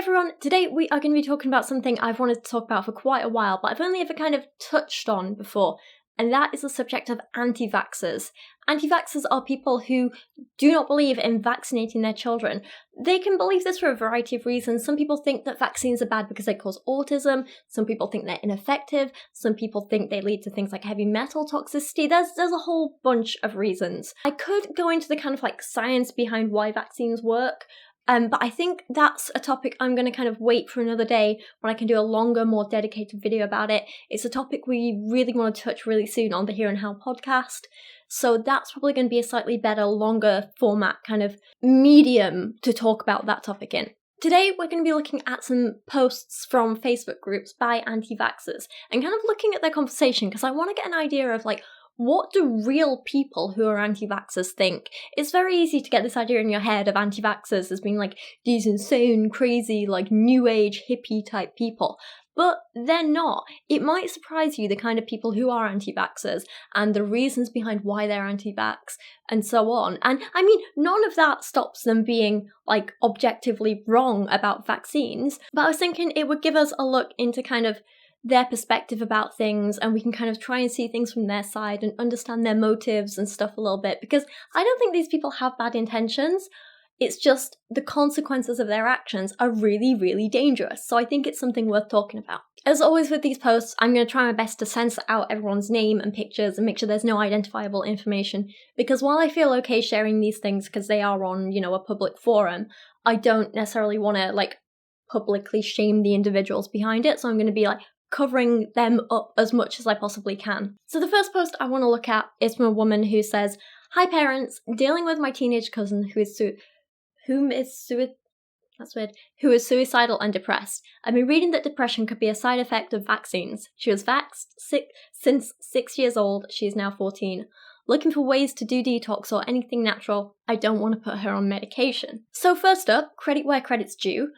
everyone, today we are going to be talking about something I've wanted to talk about for quite a while, but I've only ever kind of touched on before, and that is the subject of anti-vaxxers. Anti-vaxxers are people who do not believe in vaccinating their children. They can believe this for a variety of reasons. Some people think that vaccines are bad because they cause autism, some people think they're ineffective, some people think they lead to things like heavy metal toxicity. There's a whole bunch of reasons. I could go into the kind of like science behind why vaccines work, but I think that's a topic I'm going to kind of wait for another day when I can do a longer, more dedicated video about it. It's a topic we really want to touch really soon on the Here and How podcast. So that's probably going to be a slightly better, longer format kind of medium to talk about that topic in. Today, we're going to be looking at some posts from Facebook groups by anti-vaxxers and kind of looking at their conversation because I want to get an idea of like, what do real people who are anti-vaxxers think? It's very easy to get this idea in your head of anti-vaxxers as being like these insane, crazy, like new age hippie type people. But they're not. It might surprise you the kind of people who are anti-vaxxers and the reasons behind why they're anti-vax and so on. And I mean, none of that stops them being like objectively wrong about vaccines. But I was thinking it would give us a look into kind of their perspective about things, and we can kind of try and see things from their side and understand their motives and stuff a little bit, because I don't think these people have bad intentions. It's just the consequences of their actions are really, really dangerous. So I think it's something worth talking about. As always with these posts, I'm going to try my best to censor out everyone's name and pictures and make sure there's no identifiable information, because while I feel okay sharing these things because they are on, a public forum, I don't necessarily want to like publicly shame the individuals behind it. So I'm going to be like covering them up as much as I possibly can. So the first post I want to look at is from a woman who says, "Hi parents, dealing with my teenage cousin who is suicidal and depressed. I've been reading that depression could be a side effect of vaccines. She was vaxxed since 6 years old. She is now 14. Looking for ways to do detox or anything natural. I don't want to put her on medication." So first up, credit where credit's due.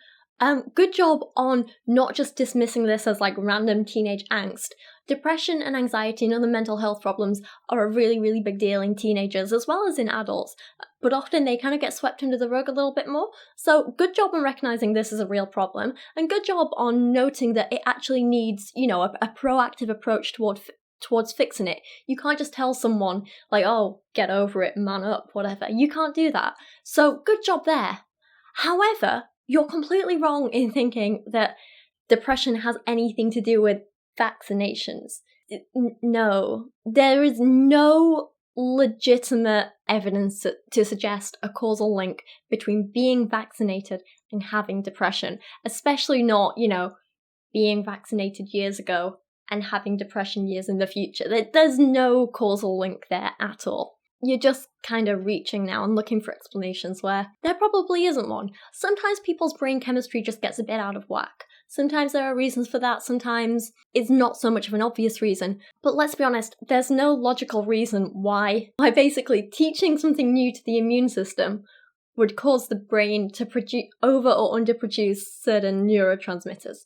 Good job on not just dismissing this as like random teenage angst. Depression and anxiety and other mental health problems are a really, really big deal in teenagers as well as in adults, but often they kind of get swept under the rug a little bit more. So good job on recognizing this is a real problem, and good job on noting that it actually needs, a proactive approach towards fixing it. You can't just tell someone like, oh, get over it, man up, whatever. You can't do that. So good job there. However, you're completely wrong in thinking that depression has anything to do with vaccinations. No, there is no legitimate evidence to suggest a causal link between being vaccinated and having depression, especially not, being vaccinated years ago and having depression years in the future. There's no causal link there at all. You're just kind of reaching now and looking for explanations where there probably isn't one. Sometimes people's brain chemistry just gets a bit out of whack. Sometimes there are reasons for that, sometimes it's not so much of an obvious reason. But let's be honest, there's no logical reason why basically teaching something new to the immune system would cause the brain to produce over or underproduce certain neurotransmitters.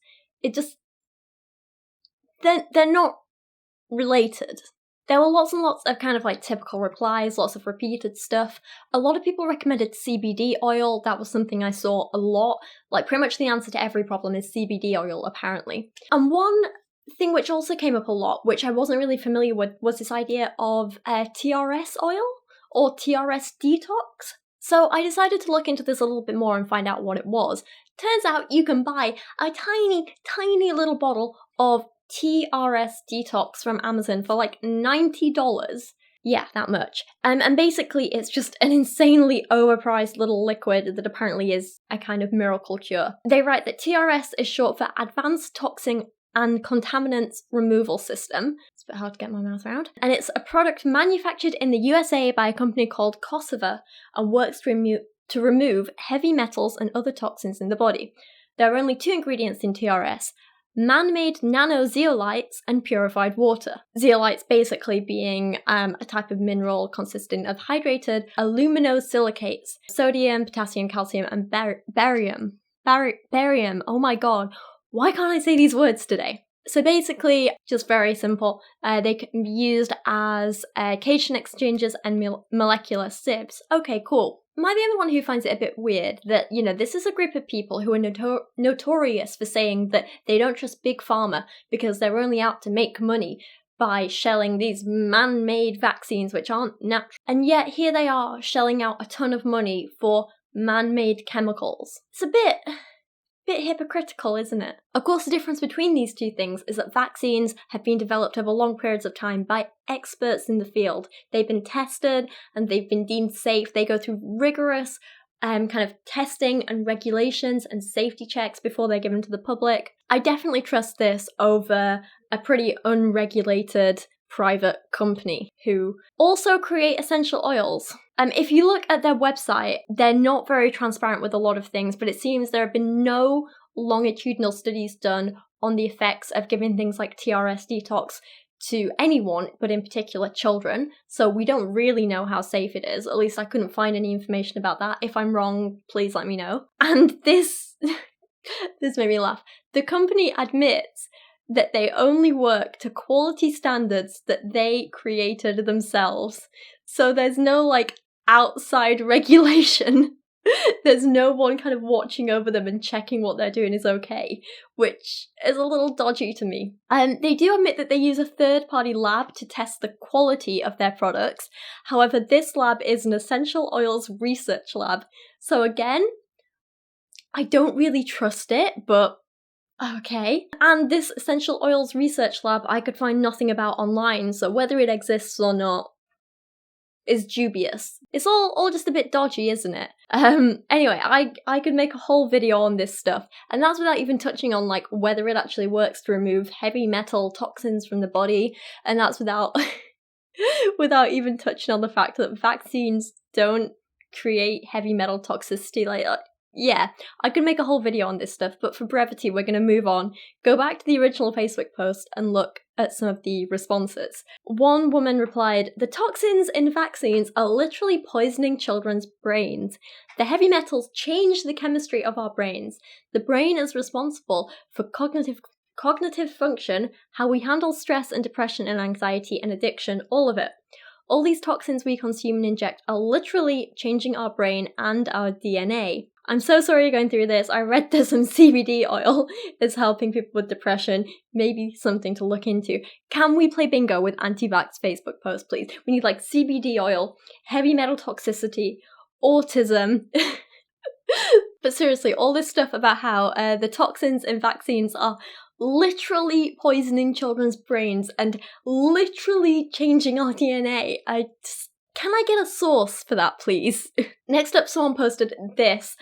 They're not related. There were lots and lots of kind of like typical replies, lots of repeated stuff. A lot of people recommended CBD oil. That was something I saw a lot. Like pretty much the answer to every problem is CBD oil, apparently. And one thing which also came up a lot, which I wasn't really familiar with, was this idea of TRS oil or TRS detox. So I decided to look into this a little bit more and find out what it was. Turns out you can buy a tiny, tiny little bottle of TRS detox from Amazon for like $90. Yeah, that much. And basically it's just an insanely overpriced little liquid that apparently is a kind of miracle cure. They write that TRS is short for Advanced Toxin and Contaminants Removal System. It's a bit hard to get my mouth around. And it's a product manufactured in the USA by a company called Chauffeur and works to remove heavy metals and other toxins in the body. There are only 2 ingredients in TRS: man-made nano-zeolites and purified water. Zeolites basically being a type of mineral consisting of hydrated aluminosilicates, sodium, potassium, calcium, and barium. Barium, oh my god, why can't I say these words today? So basically, just very simple, they can be used as cation exchanges and molecular sieves. Okay, cool. Am I the only one who finds it a bit weird that, this is a group of people who are notorious for saying that they don't trust Big Pharma because they're only out to make money by shelling these man-made vaccines which aren't natural. And yet here they are shelling out a ton of money for man-made chemicals. It's a bit hypocritical, isn't it? Of course, the difference between these two things is that vaccines have been developed over long periods of time by experts in the field. They've been tested and they've been deemed safe. They go through rigorous kind of testing and regulations and safety checks before they're given to the public. I definitely trust this over a pretty unregulated private company who also create essential oils. If you look at their website, they're not very transparent with a lot of things, but it seems there have been no longitudinal studies done on the effects of giving things like TRS detox to anyone, but in particular children. So we don't really know how safe it is. At least I couldn't find any information about that. If I'm wrong, please let me know. And this made me laugh. The company admits that they only work to quality standards that they created themselves. So there's no outside regulation. There's no one kind of watching over them and checking what they're doing is okay, which is a little dodgy to me. They do admit that they use a third-party lab to test the quality of their products. However, this lab is an essential oils research lab. So again, I don't really trust it, but okay. And this essential oils research lab I could find nothing about online, so whether it exists or not is dubious. It's all just a bit dodgy, isn't it? Anyway, I could make a whole video on this stuff, and that's without even touching on whether it actually works to remove heavy metal toxins from the body, and that's without even touching on the fact that vaccines don't create heavy metal toxicity. Yeah, I could make a whole video on this stuff, but for brevity, we're going to move on, go back to the original Facebook post and look at some of the responses. One woman replied, "The toxins in vaccines are literally poisoning children's brains. The heavy metals change the chemistry of our brains. The brain is responsible for cognitive function, how we handle stress and depression and anxiety and addiction, all of it. All these toxins we consume and inject are literally changing our brain and our DNA. I'm so sorry you're going through this. I read there's some CBD oil is helping people with depression. Maybe something to look into. Can we play bingo with Anti-Vax Facebook post, please? We need CBD oil, heavy metal toxicity, autism." But seriously, all this stuff about how the toxins in vaccines are literally poisoning children's brains and literally changing our DNA. Can I get a source for that, please? Next up, someone posted this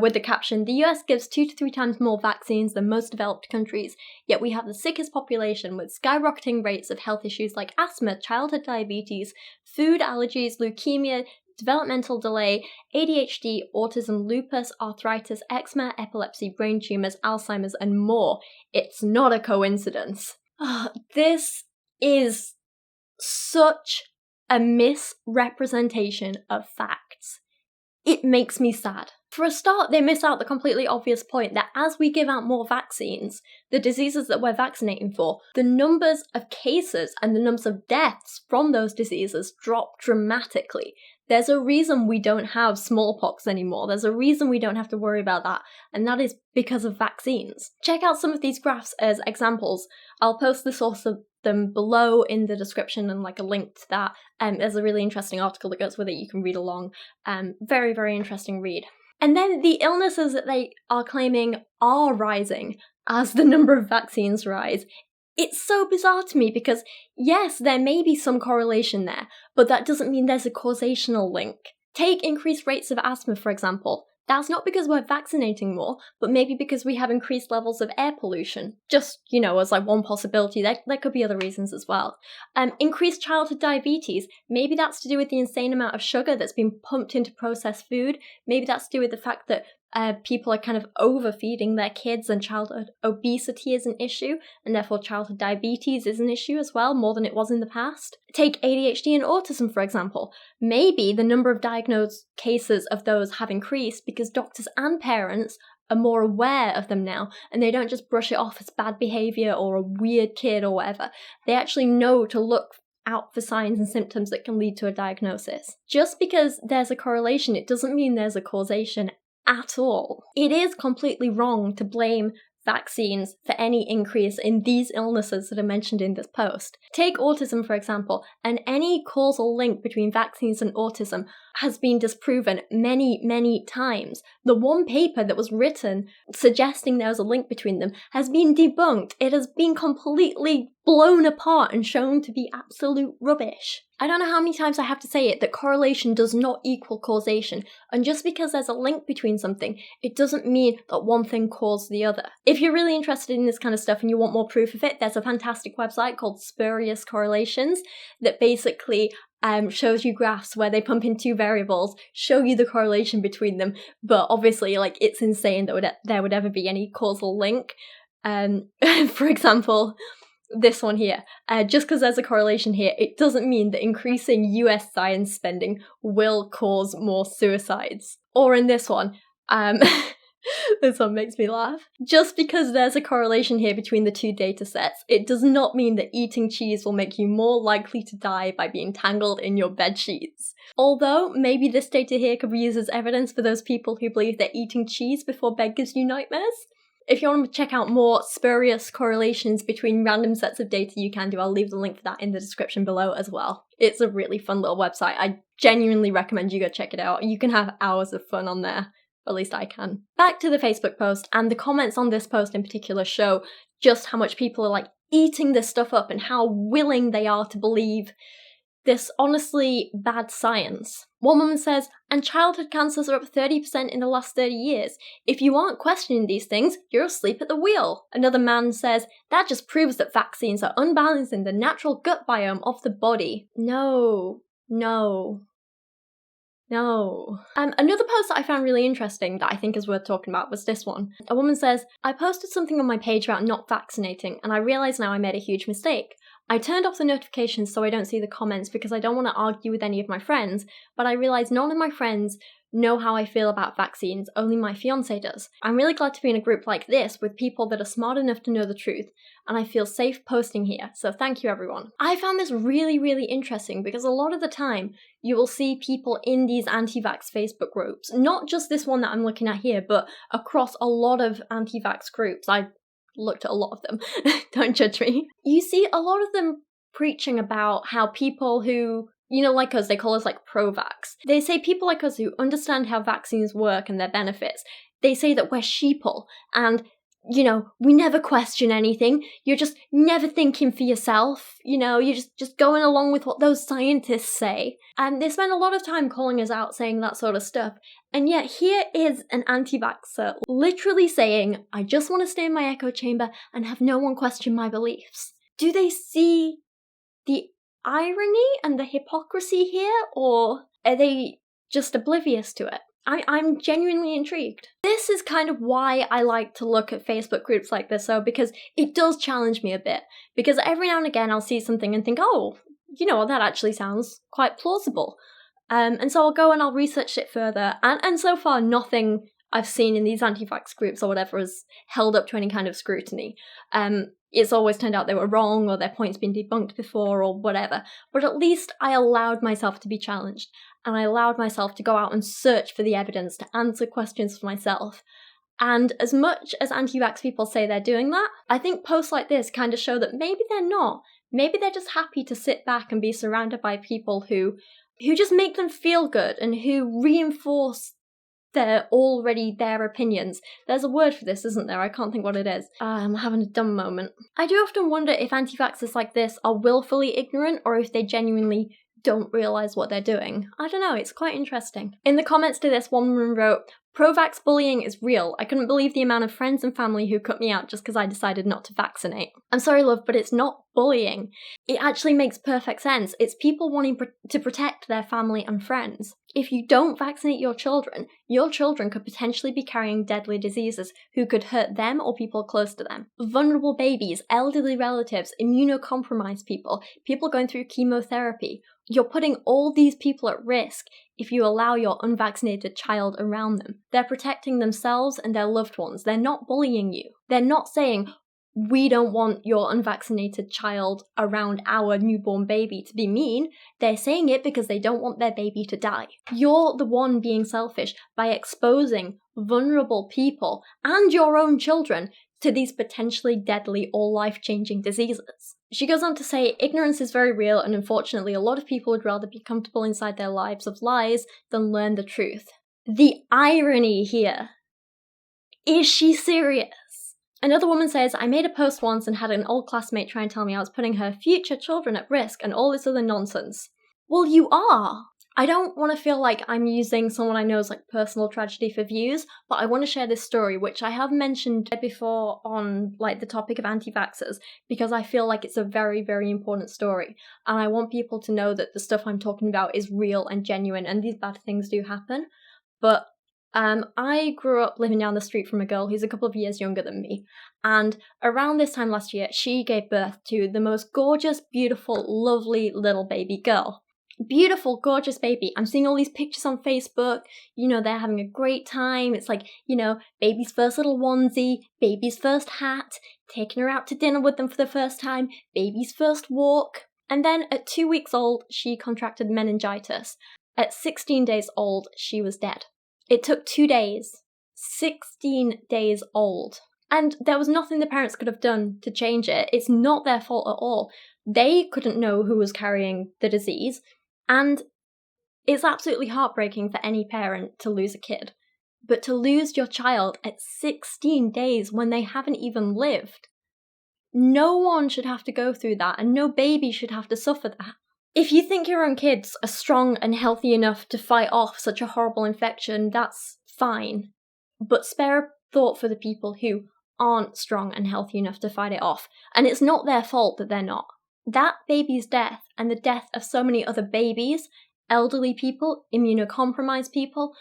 with the caption, "The US gives 2 to 3 times more vaccines than most developed countries, yet we have the sickest population with skyrocketing rates of health issues like asthma, childhood diabetes, food allergies, leukemia, developmental delay, ADHD, autism, lupus, arthritis, eczema, epilepsy, brain tumours, Alzheimer's, and more. It's not a coincidence." This is such a misrepresentation of facts. It makes me sad. For a start, they miss out the completely obvious point that as we give out more vaccines, the diseases that we're vaccinating for, the numbers of cases and the numbers of deaths from those diseases drop dramatically. There's a reason we don't have smallpox anymore. There's a reason we don't have to worry about that, and that is because of vaccines. Check out some of these graphs as examples. I'll post the source of them below in the description and a link to that. There's a really interesting article that goes with it. You can read along. Very, very interesting read. And then the illnesses that they are claiming are rising as the number of vaccines rise. It's so bizarre to me because, yes, there may be some correlation there, but that doesn't mean there's a causational link. Take increased rates of asthma, for example. That's not because we're vaccinating more, but maybe because we have increased levels of air pollution. Just, as one possibility. There could be other reasons as well. Increased childhood diabetes. Maybe that's to do with the insane amount of sugar that's been pumped into processed food. Maybe that's to do with the fact that people are kind of overfeeding their kids and childhood obesity is an issue, and therefore childhood diabetes is an issue as well, more than it was in the past. Take ADHD and autism, for example. Maybe the number of diagnosed cases of those have increased because doctors and parents are more aware of them now, and they don't just brush it off as bad behaviour or a weird kid or whatever. They actually know to look out for signs and symptoms that can lead to a diagnosis. Just because there's a correlation, it doesn't mean there's a causation at all. It is completely wrong to blame vaccines for any increase in these illnesses that are mentioned in this post. Take autism, for example, and any causal link between vaccines and autism has been disproven many, many times. The one paper that was written suggesting there was a link between them has been debunked. It has been completely blown apart and shown to be absolute rubbish. I don't know how many times I have to say it, that correlation does not equal causation, and just because there's a link between something, it doesn't mean that one thing caused the other. If you're really interested in this kind of stuff and you want more proof of it, there's a fantastic website called Spurious Correlations that basically shows you graphs where they pump in two variables, show you the correlation between them, but obviously, like, it's insane that there would ever be any causal link. For example, this one here, just because there's a correlation here, it doesn't mean that increasing US science spending will cause more suicides. Or in this one, this one makes me laugh. Just because there's a correlation here between the two data sets, it does not mean that eating cheese will make you more likely to die by being tangled in your bed sheets. Although, maybe this data here could be used as evidence for those people who believe that eating cheese before bed gives you nightmares. If you want to check out more spurious correlations between random sets of data, you can do. I'll leave the link for that in the description below as well. It's a really fun little website. I genuinely recommend you go check it out. You can have hours of fun on there. At least I can. Back to the Facebook post, and the comments on this post in particular show just how much people are like eating this stuff up and how willing they are to believe this honestly bad science. One woman says, and childhood cancers are up 30% in the last 30 years. If you aren't questioning these things, you're asleep at the wheel. Another man says, that just proves that vaccines are unbalancing the natural gut biome of the body. No. Another post that I found really interesting that I think is worth talking about was this one. A woman says, I posted something on my page about not vaccinating, and I realise now I made a huge mistake. I turned off the notifications so I don't see the comments because I don't want to argue with any of my friends, but I realise none of my friends know how I feel about vaccines, only my fiancé does. I'm really glad to be in a group like this with people that are smart enough to know the truth, and I feel safe posting here, so thank you everyone. I found this really, really interesting because a lot of the time you will see people in these anti-vax Facebook groups, not just this one that I'm looking at here, but across a lot of anti-vax groups. I looked at a lot of them, don't judge me. You see a lot of them preaching about how people who, you know, like us, they call us like pro-vax. They say people like us who understand how vaccines work and their benefits, they say that we're sheeple and, you know, we never question anything. You're just never thinking for yourself. You know, you're just going along with what those scientists say. And they spend a lot of time calling us out saying that sort of stuff. And yet here is an anti-vaxxer literally saying, I just want to stay in my echo chamber and have no one question my beliefs. Do they see the irony and the hypocrisy here, or are they just oblivious to it? I'm genuinely intrigued. This is kind of why I like to look at Facebook groups like this, though, because it does challenge me a bit. Because every now and again I'll see something and think, oh, you know what, that actually sounds quite plausible. And so I'll go and I'll research it further. And so far, nothing I've seen in these anti-vax groups or whatever has held up to any kind of scrutiny. It's always turned out they were wrong or their point's been debunked before or whatever. But at least I allowed myself to be challenged. And I allowed myself to go out and search for the evidence to answer questions for myself. And as much as anti-vax people say they're doing that, I think posts like this kind of show that maybe they're not. Maybe they're just happy to sit back and be surrounded by people who just make them feel good and who reinforce their opinions. There's a word for this, isn't there? I can't think what it is. I'm having a dumb moment. I do often wonder if anti-vaxxers like this are willfully ignorant or if they genuinely don't realise what they're doing. I don't know, it's quite interesting. In the comments to this, one woman wrote, pro-vax bullying is real. I couldn't believe the amount of friends and family who cut me out just because I decided not to vaccinate. I'm sorry, love, but it's not bullying. It actually makes perfect sense. It's people wanting to protect their family and friends. If you don't vaccinate your children could potentially be carrying deadly diseases who could hurt them or people close to them. Vulnerable babies, elderly relatives, immunocompromised people, people going through chemotherapy. You're putting all these people at risk if you allow your unvaccinated child around them. They're protecting themselves and their loved ones. They're not bullying you. They're not saying, we don't want your unvaccinated child around our newborn baby to be mean. They're saying it because they don't want their baby to die. You're the one being selfish by exposing vulnerable people and your own children to these potentially deadly or life-changing diseases. She goes on to say, ignorance is very real, and unfortunately a lot of people would rather be comfortable inside their lives of lies than learn the truth. The irony here. Is she serious? Another woman says, I made a post once and had an old classmate try and tell me I was putting her future children at risk and all this other nonsense. Well, you are. I don't want to feel like I'm using someone I know's personal tragedy for views, but I want to share this story, which I have mentioned before on the topic of anti-vaxxers, because I feel like it's a very, very important story, and I want people to know that the stuff I'm talking about is real and genuine, and these bad things do happen. But I grew up living down the street from a girl who's a couple of years younger than me, and around this time last year, she gave birth to the most gorgeous, beautiful, lovely little baby girl. Beautiful, gorgeous baby. I'm seeing all these pictures on Facebook. They're having a great time. It's baby's first little onesie, baby's first hat, taking her out to dinner with them for the first time, baby's first walk. And then at 2 weeks old, she contracted meningitis. At 16 days old, she was dead. It took 2 days. 16 days old. And there was nothing the parents could have done to change it. It's not their fault at all. They couldn't know who was carrying the disease. And it's absolutely heartbreaking for any parent to lose a kid. But to lose your child at 16 days when they haven't even lived, no one should have to go through that, and no baby should have to suffer that. If you think your own kids are strong and healthy enough to fight off such a horrible infection, that's fine. But spare a thought for the people who aren't strong and healthy enough to fight it off. And it's not their fault that they're not. That baby's death, and the death of so many other babies, elderly people, immunocompromised people,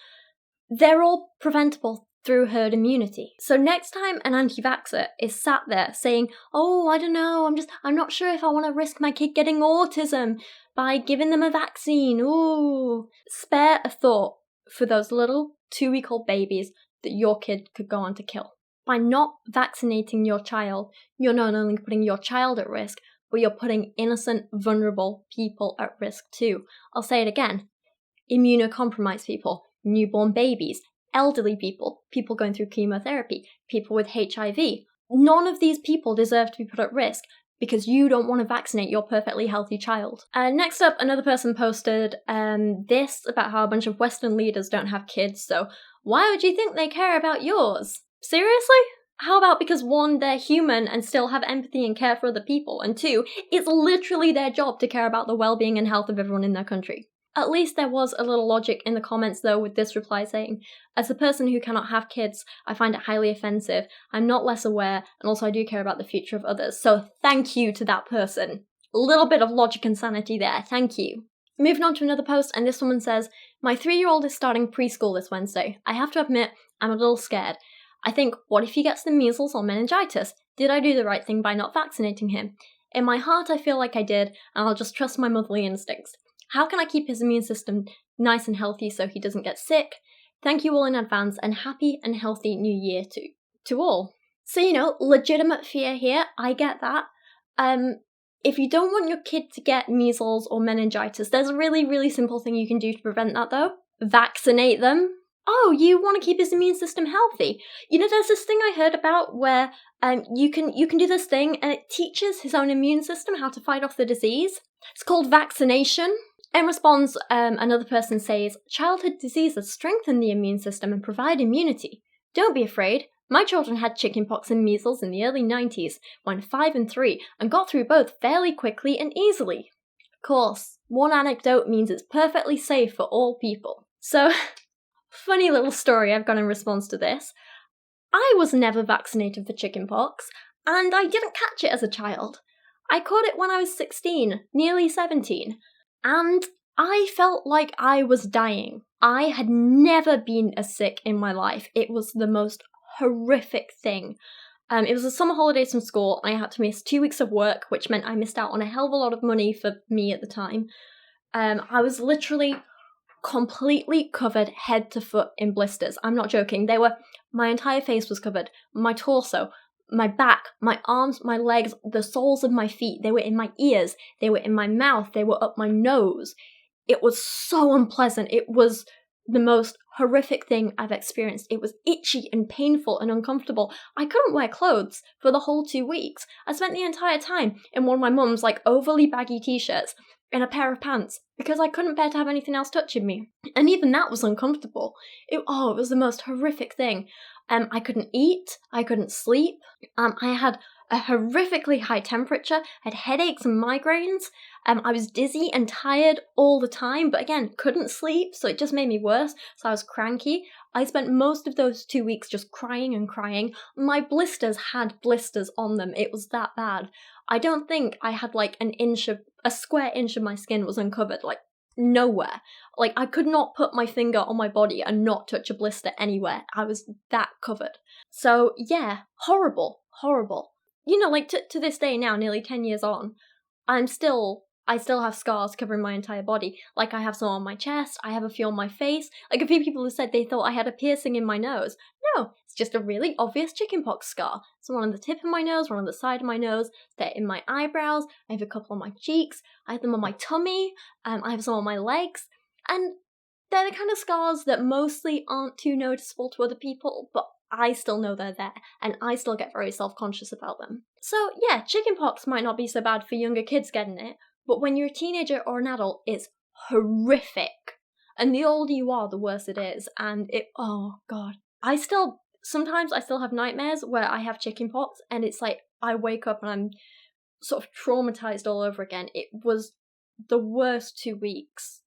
they're all preventable through herd immunity. So next time an anti-vaxxer is sat there saying, oh, I don't know, I'm not sure if I want to risk my kid getting autism by giving them a vaccine, ooh, spare a thought for those little 2-week-old babies that your kid could go on to kill. By not vaccinating your child, you're not only putting your child at risk, but you're putting innocent, vulnerable people at risk too. I'll say it again. Immunocompromised people, newborn babies, elderly people, people going through chemotherapy, people with HIV. None of these people deserve to be put at risk because you don't want to vaccinate your perfectly healthy child. Next up, another person posted this about how a bunch of Western leaders don't have kids, so why would you think they care about yours? Seriously? How about because 1, they're human and still have empathy and care for other people, and 2, it's literally their job to care about the well-being and health of everyone in their country. At least there was a little logic in the comments though, with this reply saying, as a person who cannot have kids, I find it highly offensive. I'm not less aware, and also I do care about the future of others. So thank you to that person. A little bit of logic and sanity there, thank you. Moving on to another post, and this woman says, my 3-year-old is starting preschool this Wednesday. I have to admit, I'm a little scared. I think, what if he gets the measles or meningitis? Did I do the right thing by not vaccinating him? In my heart, I feel like I did, and I'll just trust my motherly instincts. How can I keep his immune system nice and healthy so he doesn't get sick? Thank you all in advance, and happy and healthy new year to all. So, legitimate fear here, I get that. If you don't want your kid to get measles or meningitis, there's a really, really simple thing you can do to prevent that though. Vaccinate them. Oh, you want to keep his immune system healthy? There's this thing I heard about where you can do this thing and it teaches his own immune system how to fight off the disease. It's called vaccination. In response, another person says, childhood diseases strengthen the immune system and provide immunity. Don't be afraid. My children had chickenpox and measles in the early 90s, when 5 and 3, and got through both fairly quickly and easily. Of course, one anecdote means it's perfectly safe for all people. So, funny little story I've got in response to this. I was never vaccinated for chickenpox, and I didn't catch it as a child. I caught it when I was 16, nearly 17, and I felt like I was dying. I had never been as sick in my life. It was the most horrific thing. It was the summer holidays from school, and I had to miss 2 weeks of work, which meant I missed out on a hell of a lot of money for me at the time. I was literally completely covered head to foot in blisters. I'm not joking. My entire face was covered. My torso, my back, my arms, my legs, the soles of my feet. They were in my ears. They were in my mouth. They were up my nose. It was so unpleasant. It was the most horrific thing I've experienced. It was itchy and painful and uncomfortable. I couldn't wear clothes for the whole 2 weeks. I spent the entire time in one of my mum's overly baggy t-shirts and a pair of pants because I couldn't bear to have anything else touching me. And even that was uncomfortable. It was the most horrific thing. I couldn't eat. I couldn't sleep. I had a horrifically high temperature. I had headaches and migraines. I was dizzy and tired all the time, but again, couldn't sleep, so it just made me worse. So I was cranky. I spent most of those 2 weeks just crying and crying. My blisters had blisters on them. It was that bad. I don't think I had a square inch of my skin was uncovered, nowhere. I could not put my finger on my body and not touch a blister anywhere. I was that covered. So yeah, horrible. To this day now, nearly 10 years on, I still have scars covering my entire body. I have some on my chest, I have a few on my face. A few people have said they thought I had a piercing in my nose. No, it's just a really obvious chickenpox scar. So one on the tip of my nose, one on the side of my nose, they're in my eyebrows, I have a couple on my cheeks, I have them on my tummy, I have some on my legs, and they're the kind of scars that mostly aren't too noticeable to other people, but I still know they're there, and I still get very self-conscious about them. So yeah, chickenpox might not be so bad for younger kids getting it, but when you're a teenager or an adult, it's horrific. And the older you are, the worse it is. And oh god. Sometimes I still have nightmares where I have chickenpox, and it's I wake up and I'm sort of traumatized all over again. It was the worst 2 weeks.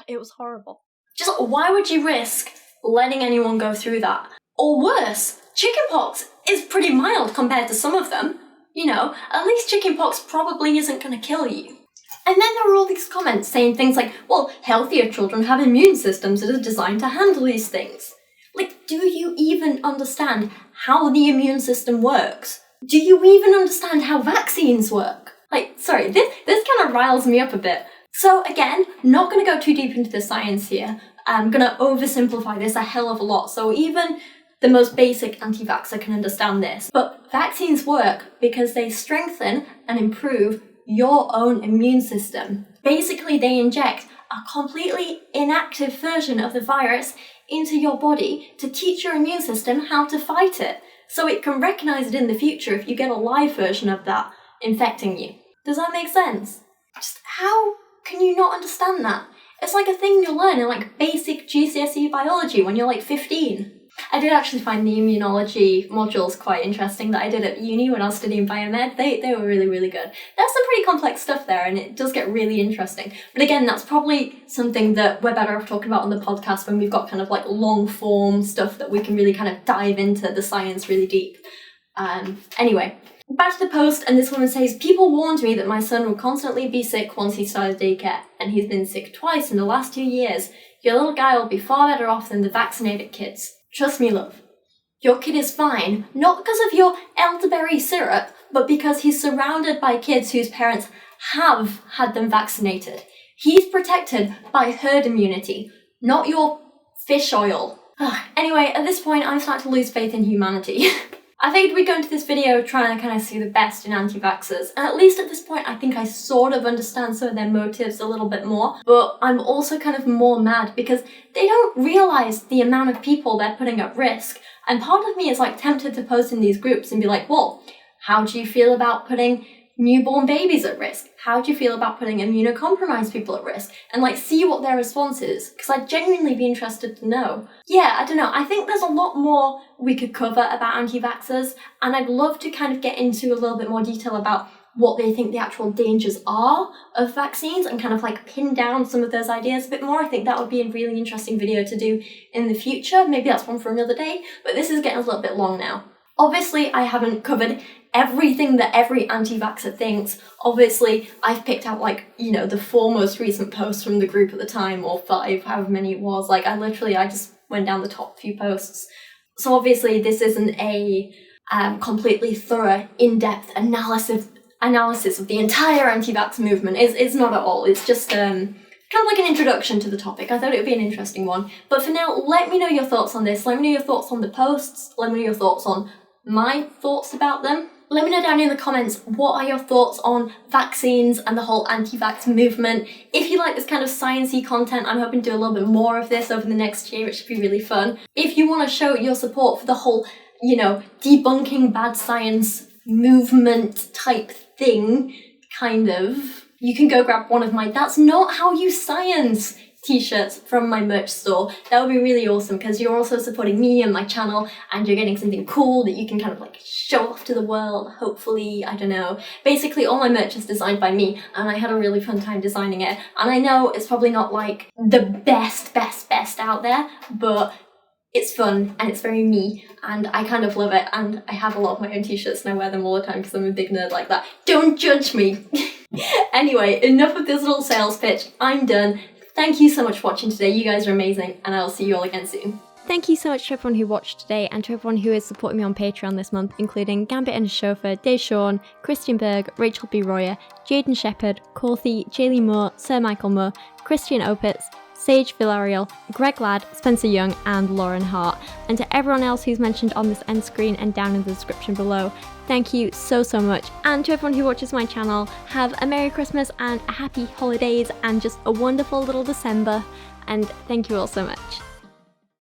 It was horrible. Just why would you risk letting anyone go through that? Or worse, chickenpox is pretty mild compared to some of them. At least chickenpox probably isn't going to kill you. And then there were all these comments saying things like, well, healthier children have immune systems that are designed to handle these things. Do you even understand how the immune system works? Do you even understand how vaccines work? Sorry, this kind of riles me up a bit. So again, not going to go too deep into the science here. I'm going to oversimplify this a hell of a lot, so even the most basic anti-vaxxer can understand this. But vaccines work because they strengthen and improve your own immune system. Basically, they inject a completely inactive version of the virus into your body to teach your immune system how to fight it, so it can recognize it in the future if you get a live version of that infecting you. Does that make sense? Just how can you not understand that? It's a thing you'll learn in basic GCSE biology when you're 15. I did actually find the immunology modules quite interesting that I did at uni when I was studying biomed. They were really, really good. There's some pretty complex stuff there, and it does get really interesting. But again, that's probably something that we're better off talking about on the podcast when we've got long form stuff that we can really dive into the science really deep. Anyway, back to the post, and this woman says, people warned me that my son would constantly be sick once he started daycare, and he's been sick twice in the last 2 years. Your little guy will be far better off than the vaccinated kids. Trust me, love. Your kid is fine, not because of your elderberry syrup, but because he's surrounded by kids whose parents have had them vaccinated. He's protected by herd immunity, not your fish oil. Anyway, at this point, I'm starting to lose faith in humanity. I figured we'd go into this video trying to see the best in anti-vaxxers, and at least at this point I think I sort of understand some of their motives a little bit more, but I'm also more mad because they don't realise the amount of people they're putting at risk, and part of me is tempted to post in these groups and be well, how do you feel about putting newborn babies at risk? How do you feel about putting immunocompromised people at risk? And see what their response is, because I'd genuinely be interested to know. Yeah, I don't know, I think there's a lot more we could cover about anti-vaxxers, and I'd love to get into a little bit more detail about what they think the actual dangers are of vaccines and pin down some of those ideas a bit more. I think that would be a really interesting video to do in the future. Maybe that's one for another day, but this is getting a little bit long now. Obviously, I haven't covered everything that every anti-vaxxer thinks. Obviously, I've picked out the 4 most recent posts from the group at the time, or 5, however many it was. I just went down the top few posts. So obviously, this isn't a completely thorough, in-depth analysis of the entire anti-vax movement. It's not at all. It's just kind of like an introduction to the topic. I thought it would be an interesting one. But for now, let me know your thoughts on this. Let me know your thoughts on the posts. Let me know your thoughts on my thoughts about them. Let me know down in the comments, what are your thoughts on vaccines and the whole anti-vax movement. If you like this kind of sciencey content, I'm hoping to do a little bit more of this over the next year. It should be really fun. If you want to show your support for the whole, debunking bad science movement type thing, kind of, you can go grab one of my That's Not How You Science t-shirts from my merch store. That would be really awesome because you're also supporting me and my channel, and you're getting something cool that you can kind of like show off to the world, hopefully. I don't know. Basically, all my merch is designed by me, and I had a really fun time designing it. And I know it's probably not like the best out there, but it's fun and it's very me, and I kind of love it. And I have a lot of my own t-shirts and I wear them all the time because I'm a big nerd like that. Don't judge me. Anyway, enough of this little sales pitch. I'm done. Thank you so much for watching today. You guys are amazing, and I'll see you all again soon. Thank you so much to everyone who watched today, and to everyone who is supporting me on Patreon this month, including Gambit and Chauffeur, Deshauwn, Christian Berg, Rachel B. Royer, Jadeon Sheppard, Corthee, Jaylee Moore, Sir Michael Moore, Christian Opitz, Sage Villarreal, Greg Ladd, Spencer Young, and Loren Hart. And to everyone else who's mentioned on this end screen and down in the description below, thank you so much. And to everyone who watches my channel, have a Merry Christmas and a Happy Holidays and just a wonderful little December. And thank you all so much.